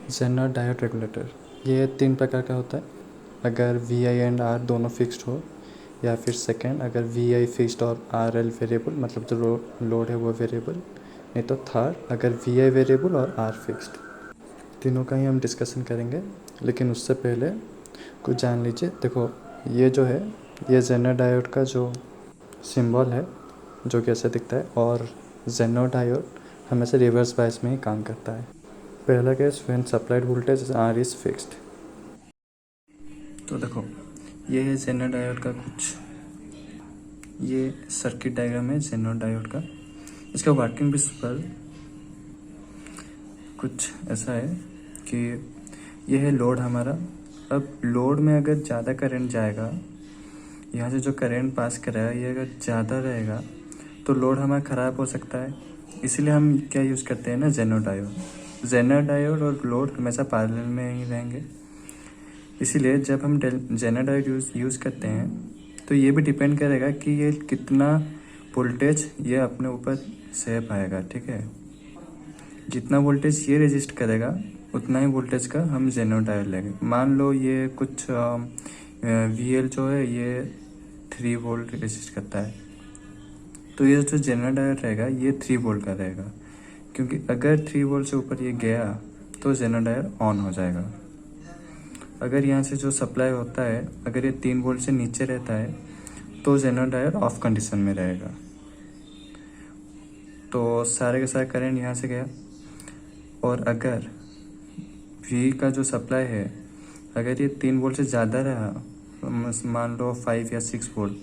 Jenner diode regulator ये 3 प्रकार का होता है। अगर वी आई एंड आर दोनों फिक्स्ड हो, या फिर सेकंड अगर वी आई फिक्स्ड और आर एल वेरिएबल, मतलब जो लोड है वो वेरिएबल, नहीं तो थर्ड अगर वी आई वेरिएबल और आर फिक्स्ड। तीनों का ही हम डिस्कशन करेंगे, लेकिन उससे पहले कुछ जान लीजिए। देखो, ये जो है ये जेनर डायोड का जो सिंबल है, जो कि ऐसे दिखता है, और जेनर डायोड हमेशा रिवर्स बायस में ही काम करता है। पहला case when supplied voltage R is fixed. तो देखो, ये है जेनर डायोड का कुछ, ये सर्किट डायग्राम है जेनर डायोड का। इसका वर्किंग प्रिंसिपल कुछ ऐसा है कि ये है लोड हमारा। अब लोड में अगर ज़्यादा करंट जाएगा, यहाँ से जो करंट पास कर रहा है ये अगर ज़्यादा रहेगा तो लोड हमारा ख़राब हो सकता है। इसीलिए हम क्या यूज़ करते हैं ना, जेनर डायोड। जेनर डायोड और लोड हमेशा पैरेलल में ही रहेंगे। इसीलिए जब हम जेनर डायोड यूज़ करते हैं तो ये भी डिपेंड करेगा कि ये कितना वोल्टेज ये अपने ऊपर सह पाएगा, ठीक है। जितना वोल्टेज ये रेजिस्ट करेगा उतना ही वोल्टेज का हम जेनर डायोड लेंगे। मान लो ये कुछ वी एल जो है ये 3 वोल्ट रेजिस्ट करता है, तो ये जो जेनर डायोड रहेगा ये 3 वोल्ट का रहेगा, क्योंकि अगर 3 वोल्ट से ऊपर ये गया तो जेनर डायोड ऑन हो जाएगा। अगर यहाँ से जो सप्लाई होता है अगर ये 3 वोल्ट से नीचे रहता है तो जेनर डायोड ऑफ कंडीशन में रहेगा। तो सारे का सारा करंट यहाँ से गया, और अगर V का जो सप्लाई है अगर ये 3 वोल्ट से ज़्यादा रहा, मान लो 5 या 6 वोल्ट,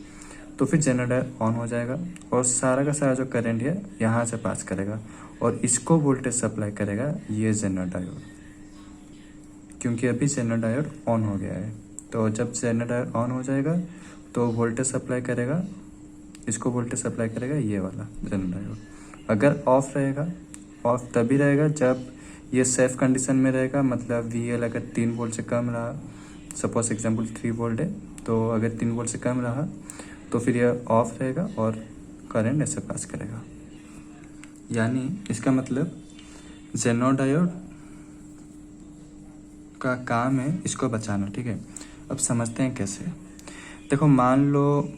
तो फिर जेनर डायोड ऑन हो जाएगा और सारा का सारा जो करंट है यहाँ से पास करेगा और इसको वोल्टेज सप्लाई करेगा ये जेनर डायोड, क्योंकि अभी जेनर डायोड ऑन हो गया है। तो जब जेनर डायोड ऑन हो जाएगा तो वोल्टेज सप्लाई करेगा, इसको वोल्टेज सप्लाई करेगा ये वाला जेनर डायोड। अगर ऑफ रहेगा, ऑफ तभी रहेगा जब ये सेफ कंडीशन में रहेगा, मतलब वी एल अगर 3 वोल्ट से कम रहा, सपोज एग्जांपल 3 वोल्ट है, तो अगर 3 वोल्ट से कम रहा तो फिर यह ऑफ रहेगा और करंट ऐसे पास करेगा। यानी इसका मतलब जेनर डायोड का काम है इसको बचाना, ठीक है। अब समझते हैं कैसे। देखो, मान लो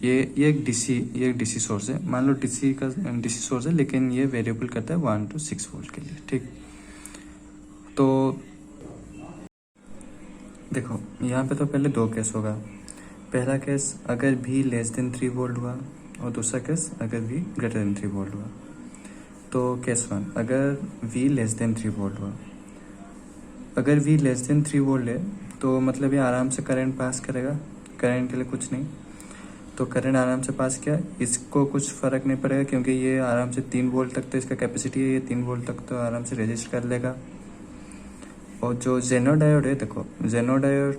ये एक डीसी सोर्स है। मान लो डीसी सोर्स है, लेकिन ये वेरिएबल करता है 1 to 6 वोल्ट के लिए, ठीक। तो देखो, यहाँ पे तो पहले 2 केस होगा। पहला केस अगर भी लेस देन 3 वोल्ट हुआ, और दूसरा केस अगर भी ग्रेटर देन 3 वोल्ट हुआ। तो केस 1 अगर V लेस देन 3 वोल्ट हुआ, अगर V लेस देन 3 वोल्ट है तो मतलब ये आराम से करंट पास करेगा, करंट के लिए कुछ नहीं। तो करंट आराम से पास किया, इसको कुछ फ़र्क नहीं पड़ेगा क्योंकि ये आराम से 3 वोल्ट तक तो इसका कैपेसिटी है, ये 3 वोल्ट तक तो आराम से रजिस्ट कर लेगा। और जो जेनर डायोड है, देखो जेनर डायोड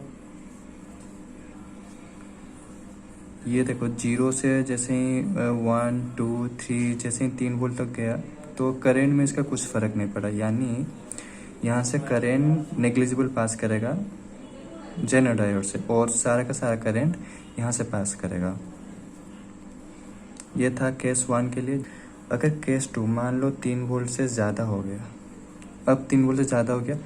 ये देखो 0 से जैसे ही 1 2 3 जैसे ही 3 वोल्ट तक गया तो करंट में इसका कुछ फ़र्क नहीं पड़ा, यानी यहाँ से करंट नेग्लिजिबल पास करेगा जेनर डायोड से, और सारा का सारा करंट यहाँ से पास करेगा। ये था केस 1 के लिए। अगर केस 2 मान लो 3 वोल्ट से ज़्यादा हो गया, अब 3 वोल्ट से ज़्यादा हो गया,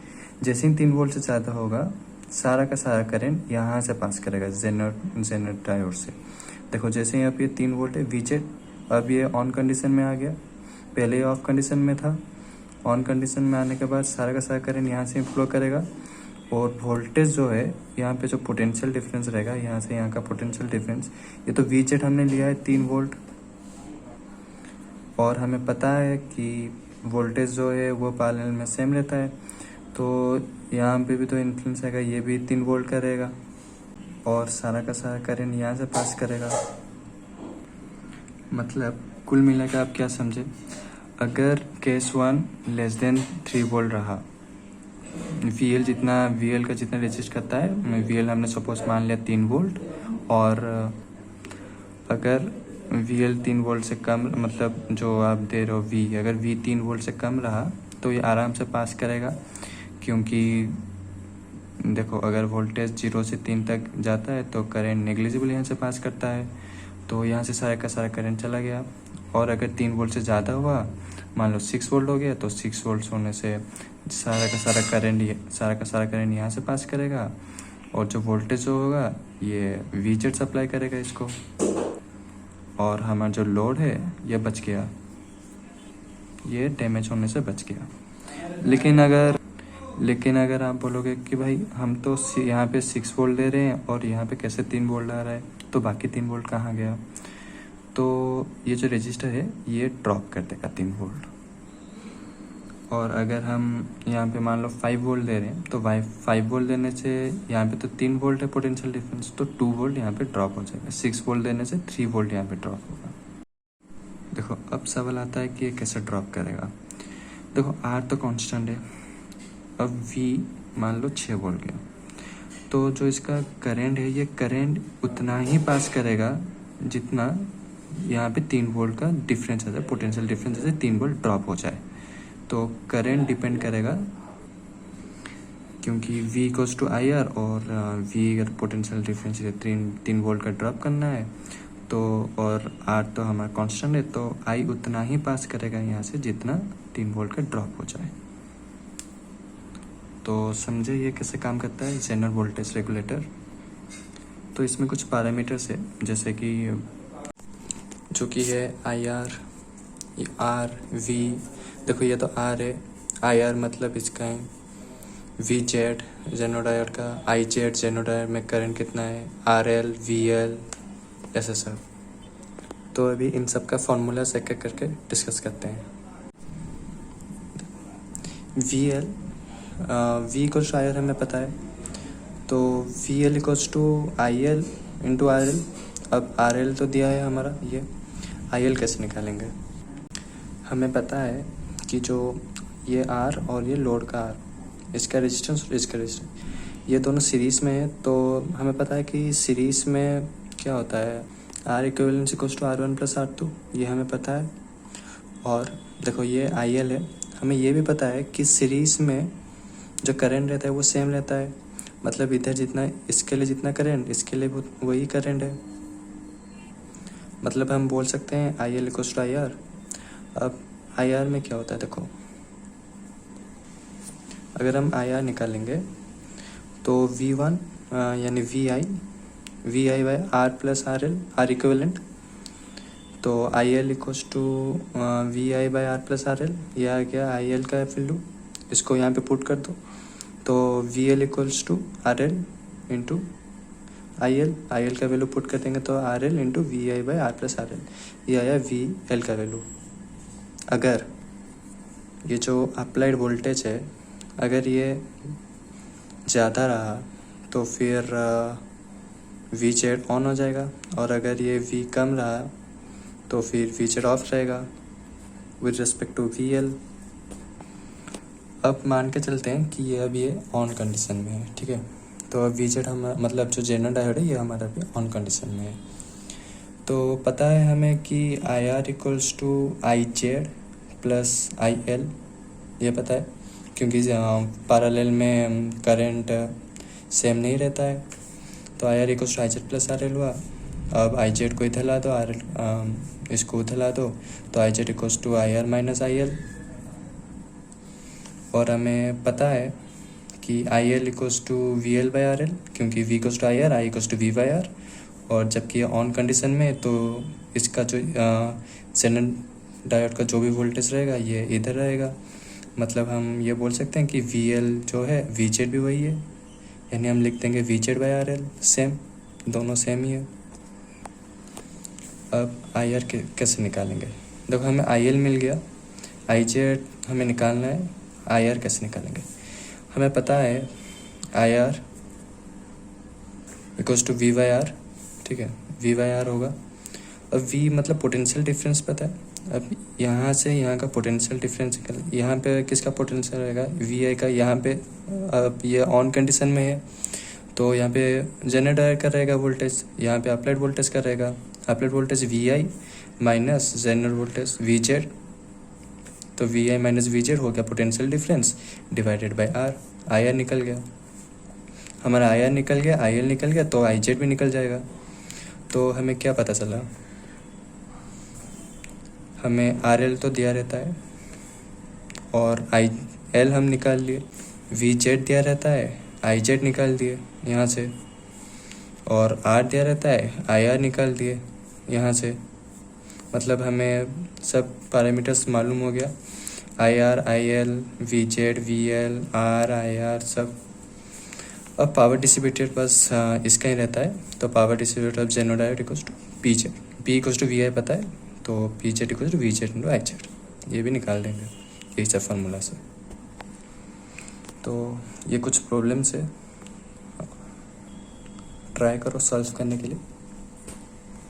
जैसे ही 3 वोल्ट से ज़्यादा होगा सारा का सारा करंट यहाँ से पास करेगा जेनर डायोड से। देखो, जैसे ही अब ये 3 वोल्ट है वीजेड, अब ये ऑन कंडीशन में आ गया, पहले ही ऑफ कंडीशन में था। ऑन कंडीशन में आने के बाद सारा का सारा करंट यहाँ से फ्लो करेगा, और वोल्टेज जो है यहाँ पे जो पोटेंशियल डिफरेंस रहेगा यहाँ से यहाँ का पोटेंशियल डिफरेंस, ये तो वीजेड हमने लिया है 3 वोल्ट, और हमें पता है कि वोल्टेज जो है वो पैरेलल में सेम रहता है, तो यहाँ पे भी तो इन्फ्लुएंस आएगा, ये भी 3 वोल्ट का रहेगा और सारा का सारा करंट यहाँ से पास करेगा। मतलब कुल मिलाकर आप क्या समझे, अगर केस 1 लेस देन 3 वोल्ट रहा, वी एल का जितना रेजिस्ट करता है, वी एल हमने सपोज मान लिया 3 वोल्ट, और अगर वी एल 3 वोल्ट से कम, मतलब जो आप दे रहे हो वी, अगर वी 3 वोल्ट से कम रहा तो ये आराम से पास करेगा, क्योंकि देखो अगर वोल्टेज 0 से 3 तक जाता है तो करंट नेग्लिजिबल यहाँ से पास करता है, तो यहाँ से सारा का सारा करंट चला गया। और अगर 3 वोल्ट से ज़्यादा हुआ, मान लो 6 वोल्ट हो गया, तो 6 वोल्ट होने से सारा का सारा करंट यहाँ से पास करेगा, और जो वोल्टेज जो होगा ये वीजेड सप्लाई करेगा इसको, और हमारा जो लोड है ये बच गया, ये डैमेज होने से बच गया। लेकिन अगर आप बोलोगे कि भाई हम तो यहाँ पे 6 वोल्ट दे रहे हैं और यहाँ पे कैसे 3 वोल्ट आ रहा है, तो बाकी 3 वोल्ट कहाँ गया? तो ये जो रजिस्टर है ये ड्रॉप कर देगा 3 वोल्ट। और अगर हम यहाँ पे मान लो 5 वोल्ट दे रहे हैं, तो 5 वोल्ट देने से यहाँ पे तो 3 वोल्ट है पोटेंशियल डिफरेंस, तो 2 वोल्ट यहाँ पे ड्रॉप हो जाएगा। 6 वोल्ट देने से 3 वोल्ट यहाँ पे ड्रॉप होगा। देखो अब सवाल आता है कि ये कैसे ड्रॉप करेगा। देखो आर तो कांस्टेंट है, अब वी मान लो 6 वोल्ट गया, तो जो इसका करंट है ये करंट उतना ही पास करेगा जितना यहाँ पे 3 वोल्ट का डिफरेंस आ जाए, पोटेंशियल डिफरेंस से 3 वोल्ट ड्रॉप हो जाए। तो करंट डिपेंड करेगा, क्योंकि V equals to I R, और V अगर पोटेंशियल डिफरेंस है 3 वोल्ट का ड्रॉप करना है तो, और R तो हमारा कांस्टेंट है, तो I उतना ही पास करेगा यहाँ से जितना 3 वोल्ट का ड्रॉप हो जाए। तो समझे ये कैसे काम करता है जेनर वोल्टेज रेगुलेटर। तो इसमें कुछ पैरामीटर्स है, जैसे कि जो कि है IR, R, V। देखो ये तो R है, IR मतलब इसका है वी जेड जेनोडायोड का, आई जेड जेनोडायोड में करंट कितना है, RL, VL, ऐसा सब। तो अभी इन सब का फॉर्मूला एक एक करके डिस्कस करते हैं। VL V equals to IR हमें पता है, तो VL equals to IL into RL। अब RL तो दिया है हमारा, ये IL कैसे निकालेंगे? हमें पता है कि जो ये R और ये लोड का R, इसका रेजिस्टेंस और इसका रेजिस्टेंस ये दोनों सीरीज़ में है। तो हमें पता है कि सीरीज़ में क्या होता है, R equivalence equals to R1 plus R2, ये हमें पता है। और देखो ये IL है, हमें ये भी पता है कि सीरीज़ में जो करंट रहता है वो सेम रहता है, मतलब इधर जितना इसके लिए जितना करंट इसके लिए वही करंट है। मतलब हम बोल सकते हैं IL इक्वल्स टू IR। अब IR में क्या होता है, देखो अगर हम IR निकालेंगे तो V1 यानी VI by R plus RL, R equivalent, तो IL equals to VI by R plus RL, ये आ गया IL का वैल्यू, इसको यहाँ पे पुट कर दो, तो VL equals to RL into IL का वैल्यू पुट कर देंगे तो RL into VI by R plus RL, ये आया VL का वैल्यू। अगर ये जो अप्लाइड वोल्टेज है अगर ये ज़्यादा रहा तो फिर वी जेड ऑन हो जाएगा, और अगर ये V कम रहा तो फिर वी जेड ऑफ रहेगा विद रिस्पेक्ट टू VL। अब मान के चलते हैं कि ये अब ये ऑन कंडीशन में है, ठीक है। तो अब वी जेड हम मतलब जो जेनर डायोड है ये हमारा भी ऑन कंडीशन में है। तो पता है हमें कि IR equals to I Z plus IL, ये पता है क्योंकि पैरेलल में करंट सेम नहीं रहता है। तो IR equals to I Z plus RL हुआ। अब आई जेड को इधर ला दो, RL इसको उधर ला दो, तो I Z equals to IR minus IL। और हमें पता है कि IL equals to VL by RL, क्योंकि V equals to IR, I equals to V by R। और जबकि ऑन कंडीशन में तो इसका जो जेनर डायोड का जो भी वोल्टेज रहेगा ये इधर रहेगा। मतलब हम ये बोल सकते हैं कि VL जो है वी जेड भी वही है, यानी हम लिख देंगे V Z by RL, same, दोनों सेम ही है। अब IR कैसे निकालेंगे? देखो हमें IL मिल गया, आई जेड हमें निकालना है, IR कैसे निकालेंगे? हमें पता है IR equals to V by R, ठीक है, V बाई R होगा। अब V मतलब पोटेंशियल डिफरेंस पता है। अब यहाँ से यहाँ का पोटेंशियल डिफरेंस निकल, यहाँ पे किसका पोटेंशियल रहेगा, VI का। यहाँ पे अब ये ऑन कंडीशन में है तो यहाँ पे जेनरेटर का रहेगा वोल्टेज, यहाँ पे अप्लाइड वोल्टेज का रहेगा। Applied voltage VI minus general voltage VZ, तो VI माइनस VZ हो गया potential difference divided by R। IR निकल गया हमारा, IR निकल गया, IL निकल गया, तो IZ भी निकल जाएगा। तो हमें क्या पता चला, हमें RL तो दिया रहता है और एल हम निकाल लिए, वी जेड दिया रहता है, आई जेड निकाल दिए यहाँ से, और आर दिया रहता है, आई आर निकाल दिए यहाँ से। मतलब हमें सब पैरामीटर्स मालूम हो गया, I R, I L, V Z, V L, R, I R सब। अब पावर डिस्ट्रीब्यूटेड बस इसका ही रहता है, तो power distributed of Z diode equals to P Z, P equals to V I पता है, तो P Z equals to V Z into I Z, ये भी निकाल देंगे यही सब फार्मूला से। तो ये कुछ प्रॉब्लम्स है, ट्राई करो सॉल्व करने के लिए।